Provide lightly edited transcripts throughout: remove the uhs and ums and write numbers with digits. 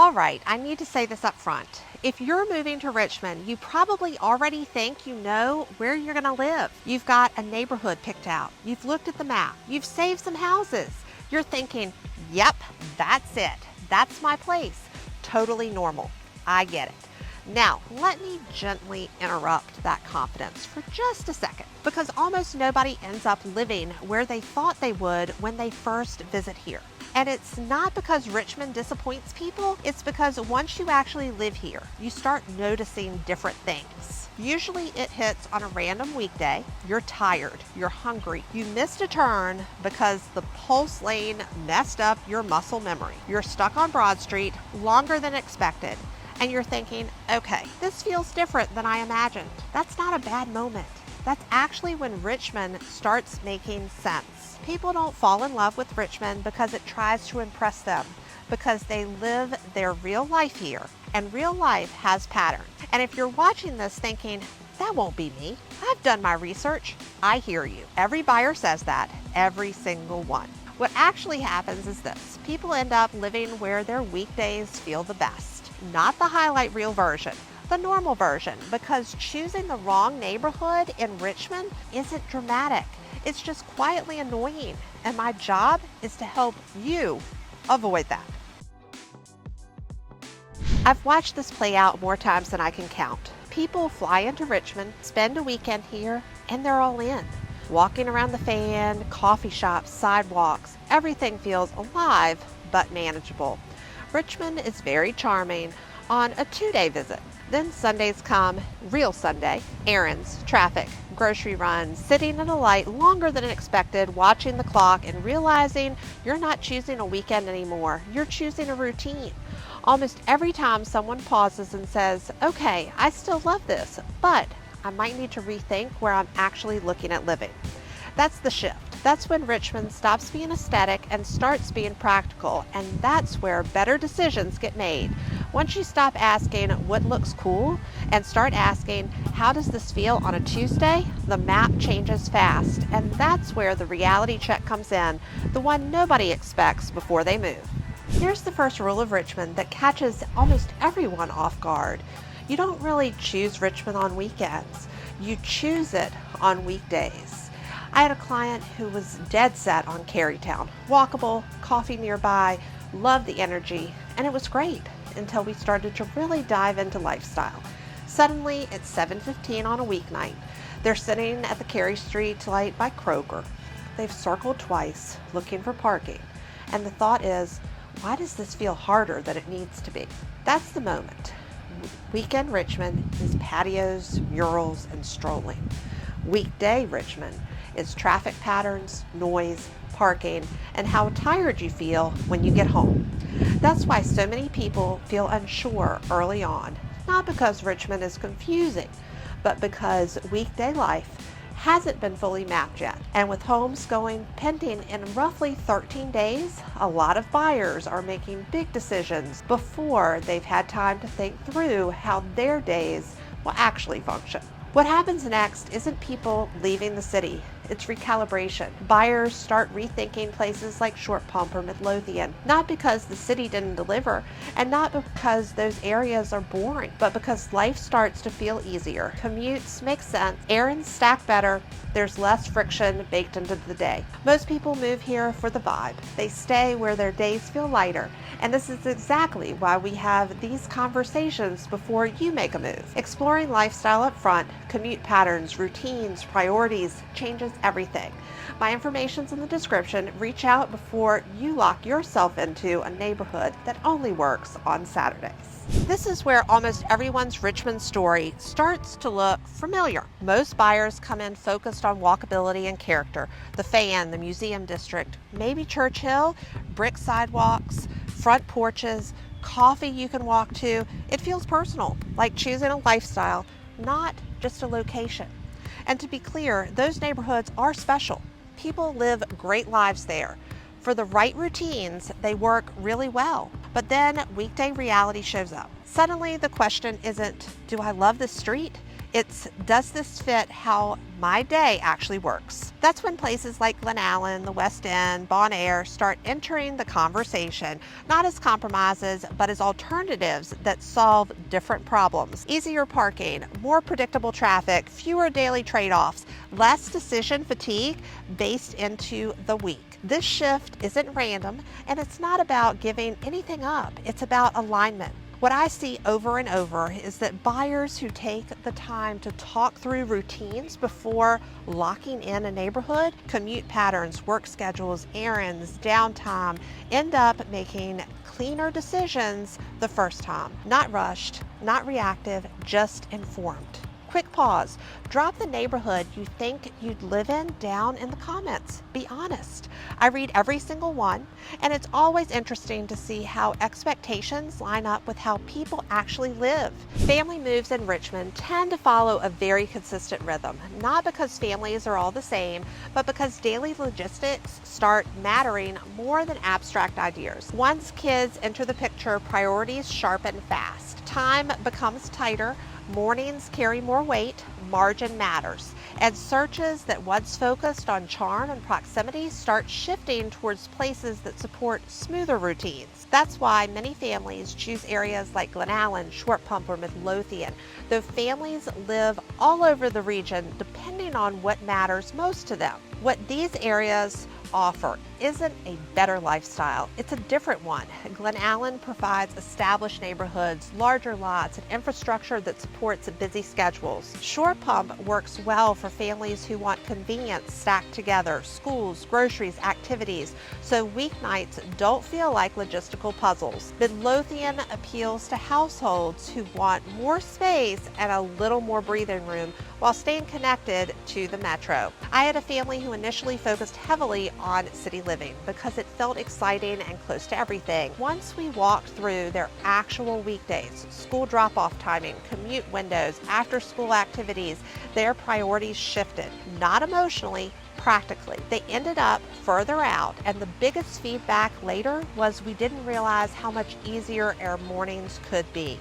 All right, I need to say this up front. If you're moving to Richmond, you probably already think you know where you're going to live. You've got a neighborhood picked out. You've looked at the map. You've saved some houses. You're thinking, yep, that's it. That's my place. Totally normal. I get it. Now, let me gently interrupt that confidence for just a second, because almost nobody ends up living where they thought they would when they first visit here. And it's not because Richmond disappoints people, it's because once you actually live here, you start noticing different things. Usually it hits on a random weekday. You're tired, you're hungry, you missed a turn because the pulse lane messed up your muscle memory. You're stuck on Broad Street longer than expected, and you're thinking, okay, this feels different than I imagined. That's not a bad moment. That's actually when Richmond starts making sense. People don't fall in love with Richmond because it tries to impress them, because they live their real life here, and real life has patterns. And if you're watching this thinking, that won't be me, I've done my research, I hear you. Every buyer says that, every single one. What actually happens is this: people end up living where their weekdays feel the best. Not the highlight reel version, the normal version, because choosing the wrong neighborhood in Richmond isn't dramatic. It's just quietly annoying, and my job is to help you avoid that. I've watched this play out more times than I can count. People fly into Richmond, spend a weekend here, and they're all in. Walking around the fan, coffee shops, sidewalks, everything feels alive but manageable. Richmond is very charming on a 2-day visit. Then Sundays come, real Sunday, errands, traffic, grocery runs, sitting in a light longer than expected, watching the clock and realizing you're not choosing a weekend anymore, you're choosing a routine. Almost every time someone pauses and says, okay, I still love this, but I might need to rethink where I'm actually looking at living. That's the shift. That's when Richmond stops being aesthetic and starts being practical, and that's where better decisions get made. Once you stop asking what looks cool and start asking, how does this feel on a Tuesday, the map changes fast, and that's where the reality check comes in, the one nobody expects before they move. Here's the first rule of Richmond that catches almost everyone off guard. You don't really choose Richmond on weekends. You choose it on weekdays. I had a client who was dead set on Carytown. Walkable, coffee nearby, loved the energy, and it was great until we started to really dive into lifestyle. Suddenly, it's 7:15 on a weeknight. They're sitting at the Cary Street light by Kroger. They've circled twice, looking for parking, and the thought is, why does this feel harder than it needs to be? That's the moment. Weekend Richmond is patios, murals, and strolling. Weekday Richmond is traffic patterns, noise, parking, and how tired you feel when you get home. That's why so many people feel unsure early on, not because Richmond is confusing, but because weekday life hasn't been fully mapped yet. And with homes going pending in roughly 13 days, a lot of buyers are making big decisions before they've had time to think through how their days will actually function. What happens next isn't people leaving the city, it's recalibration. Buyers start rethinking places like Short Pump or Midlothian, not because the city didn't deliver, and not because those areas are boring, but because life starts to feel easier. Commutes make sense, errands stack better, there's less friction baked into the day. Most people move here for the vibe. They stay where their days feel lighter, and this is exactly why we have these conversations before you make a move. Exploring lifestyle up front, commute patterns, routines, priorities, changes everything. My information's in the description. Reach out before you lock yourself into a neighborhood that only works on Saturdays. This is where almost everyone's Richmond story starts to look familiar. Most buyers come in focused on walkability and character. The Fan, the Museum District, maybe Churchill, brick sidewalks, front porches, coffee you can walk to. It feels personal, like choosing a lifestyle, not just a location. And to be clear, those neighborhoods are special. People live great lives there. For the right routines, they work really well. But then weekday reality shows up. Suddenly the question isn't, do I love this street? Does this fit how my day actually works? That's when places like Glen Allen, the West End, Bon Air start entering the conversation, not as compromises, but as alternatives that solve different problems. Easier parking, more predictable traffic, fewer daily trade-offs, less decision fatigue based into the week. This shift isn't random, and it's not about giving anything up. It's about alignment. What I see over and over is that buyers who take the time to talk through routines before locking in a neighborhood, commute patterns, work schedules, errands, downtime, end up making cleaner decisions the first time. Not rushed, not reactive, just informed. Quick pause. Drop the neighborhood you think you'd live in down in the comments. Be honest. I read every single one, and it's always interesting to see how expectations line up with how people actually live. Family moves in Richmond tend to follow a very consistent rhythm, not because families are all the same, but because daily logistics start mattering more than abstract ideas. Once kids enter the picture, priorities sharpen fast. Time becomes tighter. Mornings carry more weight, margin matters, and searches that once focused on charm and proximity start shifting towards places that support smoother routines. That's why many families choose areas like Glen Allen, Short Pump, or Midlothian, though families live all over the region depending on what matters most to them. What these areas offer isn't a better lifestyle, it's a different one. Glen Allen provides established neighborhoods, larger lots, and infrastructure that supports busy schedules. Short Pump works well for families who want convenience stacked together, schools, groceries, activities, so weeknights don't feel like logistical puzzles. Midlothian appeals to households who want more space and a little more breathing room while staying connected to the metro. I had a family who initially focused heavily on city living because it felt exciting and close to everything. Once we walked through their actual weekdays, school drop-off timing, commute windows, after-school activities, their priorities shifted, not emotionally, practically. They ended up further out, and the biggest feedback later was we didn't realize how much easier our mornings could be.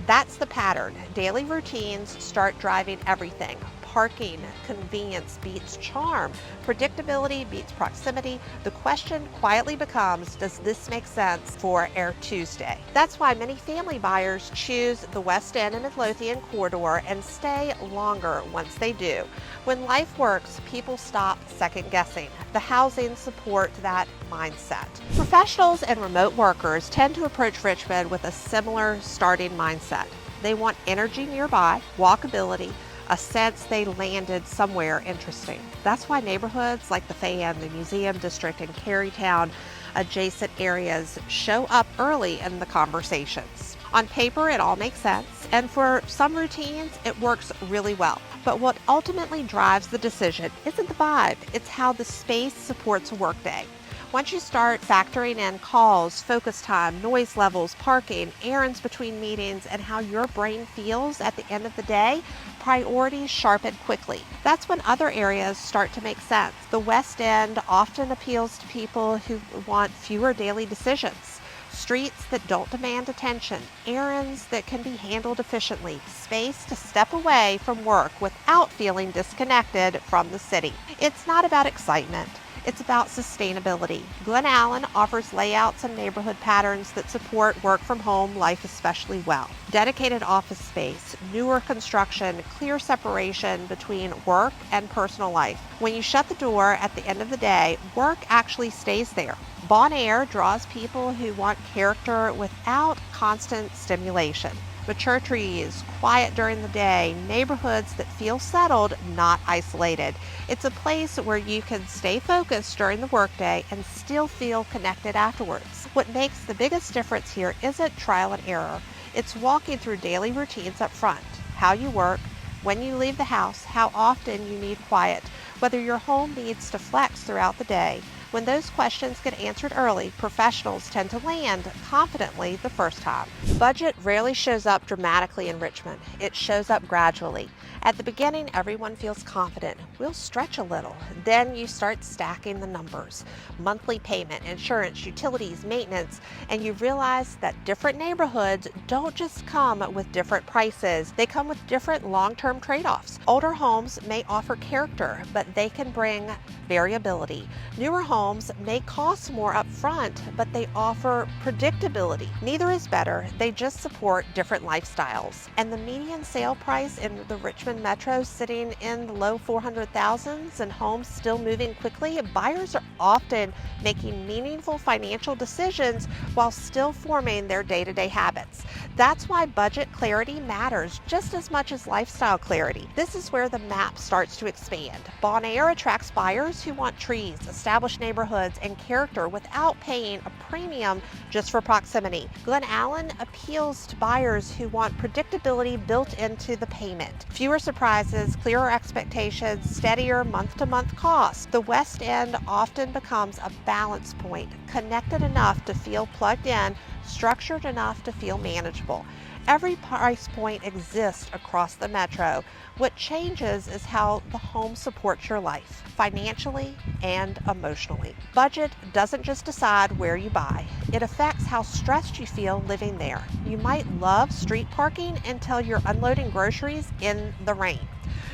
That's the pattern. Daily routines start driving everything. Parking, convenience beats charm. Predictability beats proximity. The question quietly becomes, does this make sense for our Tuesday? That's why many family buyers choose the West End and Midlothian corridor and stay longer once they do. When life works, people stop second guessing. The housing supports that mindset. Professionals and remote workers tend to approach Richmond with a similar starting mindset. They want energy nearby, walkability, a sense they landed somewhere interesting. That's why neighborhoods like the Fan, the Museum District, and Carytown adjacent areas show up early in the conversations. On paper, it all makes sense, and for some routines, it works really well. But what ultimately drives the decision isn't the vibe, it's how the space supports a workday. Once you start factoring in calls, focus time, noise levels, parking, errands between meetings, and how your brain feels at the end of the day, priorities sharpen quickly. That's when other areas start to make sense. The West End often appeals to people who want fewer daily decisions. Streets that don't demand attention, errands that can be handled efficiently, space to step away from work without feeling disconnected from the city. It's not about excitement. It's about sustainability. Glen Allen offers layouts and neighborhood patterns that support work from home life especially well. Dedicated office space, newer construction, clear separation between work and personal life. When you shut the door at the end of the day, work actually stays there. Bon Air draws people who want character without constant stimulation. Mature trees, quiet during the day, neighborhoods that feel settled, not isolated. It's a place where you can stay focused during the workday and still feel connected afterwards. What makes the biggest difference here isn't trial and error. It's walking through daily routines up front. How you work, when you leave the house, how often you need quiet, whether your home needs to flex throughout the day. When those questions get answered early, professionals tend to land confidently the first time. Budget rarely shows up dramatically in Richmond. It shows up gradually. At the beginning, everyone feels confident. we'll stretch a little. Then you start stacking the numbers: monthly payment, insurance, utilities, maintenance, and you realize that different neighborhoods don't just come with different prices, they come with different long-term trade-offs. Older homes may offer character, but they can bring variability. Newer homes may cost more up front, but they offer predictability. Neither is better, they just support different lifestyles. And the median sale price in the Richmond metro sitting in the low 400,000s and homes still moving quickly, buyers are often making meaningful financial decisions while still forming their day-to-day habits. That's why budget clarity matters just as much as lifestyle clarity. This is where the map starts to expand. Bon Air attracts buyers who want trees, established neighborhoods, and character without paying a premium just for proximity. Glen Allen appeals to buyers who want predictability built into the payment. Fewer surprises, clearer expectations, steadier month-to-month costs. The West End often becomes a balance point, connected enough to feel plugged in, structured enough to feel manageable. Every price point exists across the metro. What changes is how the home supports your life, financially and emotionally. Budget doesn't just decide where you buy, it affects how stressed you feel living there. You might love street parking until you're unloading groceries in the rain.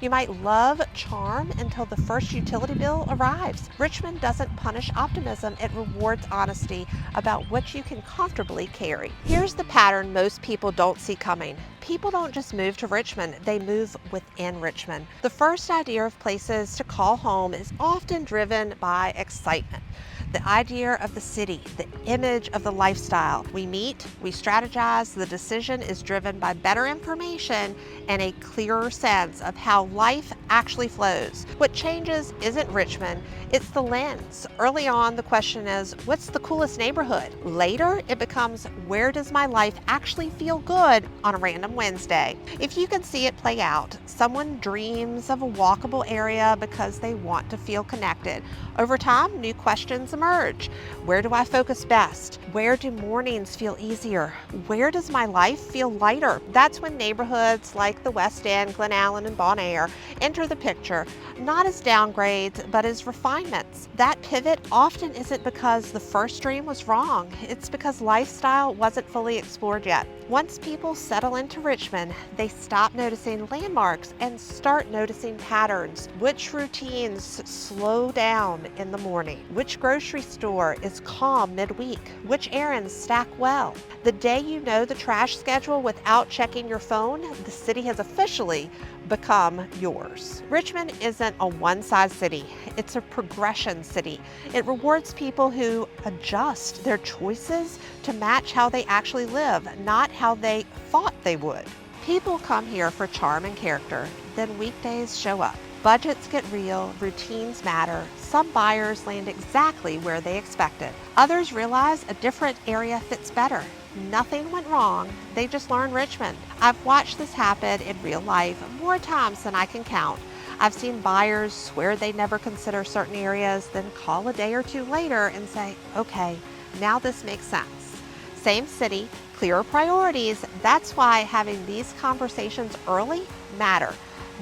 You might love charm until the first utility bill arrives. Richmond doesn't punish optimism, it rewards honesty about what you can comfortably carry. Here's the pattern most people don't see coming. People don't just move to Richmond, they move within Richmond. The first idea of places to call home is often driven by excitement. The idea of the city, the image of the lifestyle. We meet, we strategize, the decision is driven by better information and a clearer sense of how life actually flows. What changes isn't Richmond, it's the lens. Early on, the question is, what's the coolest neighborhood? Later, it becomes, where does my life actually feel good on a random Wednesday? If you can see it play out, someone dreams of a walkable area because they want to feel connected. Over time, new questions emerge. Where do I focus best? Where do mornings feel easier? Where does my life feel lighter? That's when neighborhoods like the West End, Glen Allen, and Bon Air enter the picture, not as downgrades, but as refinements. That pivot often isn't because the first dream was wrong. It's because lifestyle wasn't fully explored yet. Once people settle into Richmond, they stop noticing landmarks and start noticing patterns. Which routines slow down in the morning? Which grocery store is calm midweek? Which errands stack well? The day you know the trash schedule without checking your phone, the city has officially become yours. Richmond isn't a one-size city, it's a progression city. It rewards people who adjust their choices to match how they actually live, not how they thought they would. People come here for charm and character, then weekdays show up. Budgets get real, routines matter. Some buyers land exactly where they expected. Others realize a different area fits better. Nothing went wrong, they just learned Richmond. I've watched this happen in real life more times than I can count. I've seen buyers swear they never consider certain areas, then call a day or two later and say, okay, now this makes sense. Same city, clearer priorities. That's why having these conversations early matter.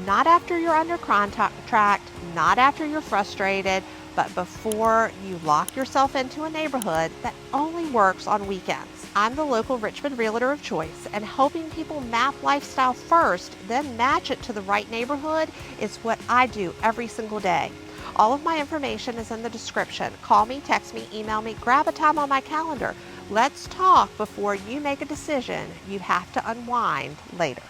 Not after you're under contract, not after you're frustrated, but before you lock yourself into a neighborhood that only works on weekends. I'm the local Richmond realtor of choice, and helping people map lifestyle first, then match it to the right neighborhood is what I do every single day. All of my information is in the description. Call me, text me, email me, grab a time on my calendar. Let's talk before you make a decision you have to unwind later.